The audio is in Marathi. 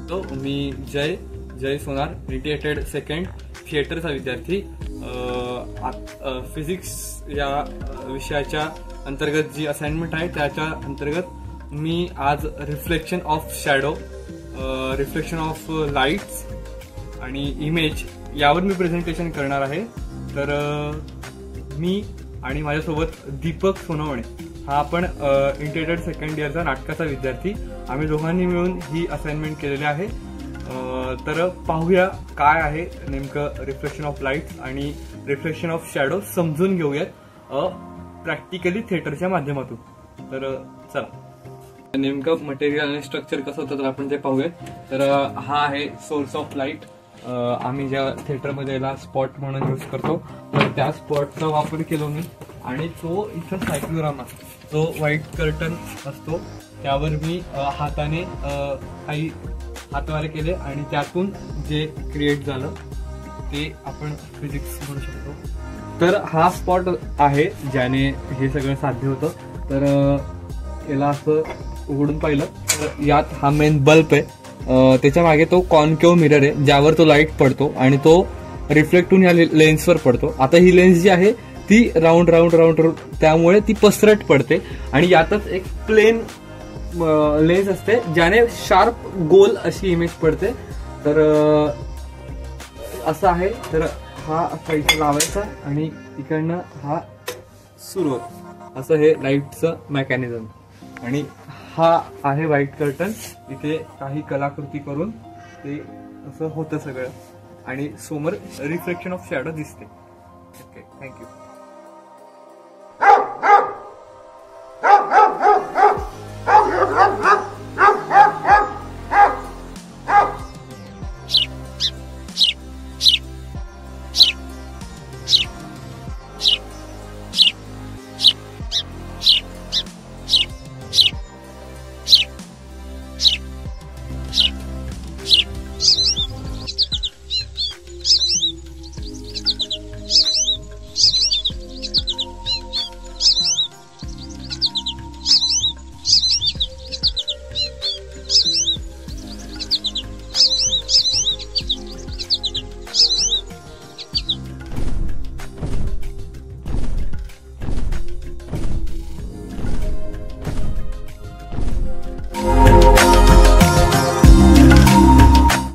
तो मी जय सोनार, रिटायर्ड सेकंड थिएटरचा विद्यार्थी. फिजिक्स या विषयाच्या अंतर्गत जी असाइनमेंट आहे त्याच्या अंतर्गत मी आज reflection of shadow, reflection of lights आणि इमेज यावर मी प्रेझेंटेशन करणार आहे. तर मी आणि माझ्यासोबत दीपक सोनवणे हा आपण इंटिग्रेटेड सेकंड इयरचा नाटकाचा विद्यार्थी, आम्ही दोघांनी मिळून ही असाइनमेंट केलेली आहे. तर पाहूया काय आहे नेमकं रिफ्लेक्शन ऑफ लाईट्स आणि रिफ्लेक्शन ऑफ शॅडो, समजून घेऊयात प्रॅक्टिकली थिएटरच्या माध्यमातून. तर चला, नेमकं मटेरियल आणि स्ट्रक्चर कसं होतं तर आपण ते पाहूयात. तर हा आहे सोर्स ऑफ लाईट. आम्ही ज्या थिएटरमध्ये याला स्पॉट म्हणून यूज करतो, तर त्या स्पॉटचा वापर केलो मी. आणि तो इथं सायक्लोरामा, जो व्हाईट कर्टन असतो त्यावर मी हाताने काही हातवारे केले आणि त्यातून जे क्रिएट झालं ते आपण फिजिक्स म्हणू शकतो. तर हा स्पॉट आहे ज्याने हे सगळं साध्य होतं. तर याला असं उघडून पाहिलं तर यात हा मेन बल्ब आहे. त्याच्या मागे तो कॉन्केव्ह मिरर आहे ज्यावर तो लाईट पडतो आणि तो रिफ्लेक्ट होऊन या लेन्सवर पडतो. आता ही लेन्स जी आहे ती राऊंड राऊंड राऊंड त्यामुळे ती पसरट पडते आणि यातच एक प्लेन लेन्स असते ज्याने शार्प गोल अशी इमेज पडते. तर असं आहे. तर हा असा इथे लावायचा आणि इकडनं हा सुरू होतो. असं हे लाईटचं मेकॅनिझम. आणि हा आहे व्हाईट कर्टन. इथे काही कलाकृती करून ते असं होतं सगळं आणि समोर रिफ्लेक्शन ऑफ शॅडो दिसते. Okay, thank you.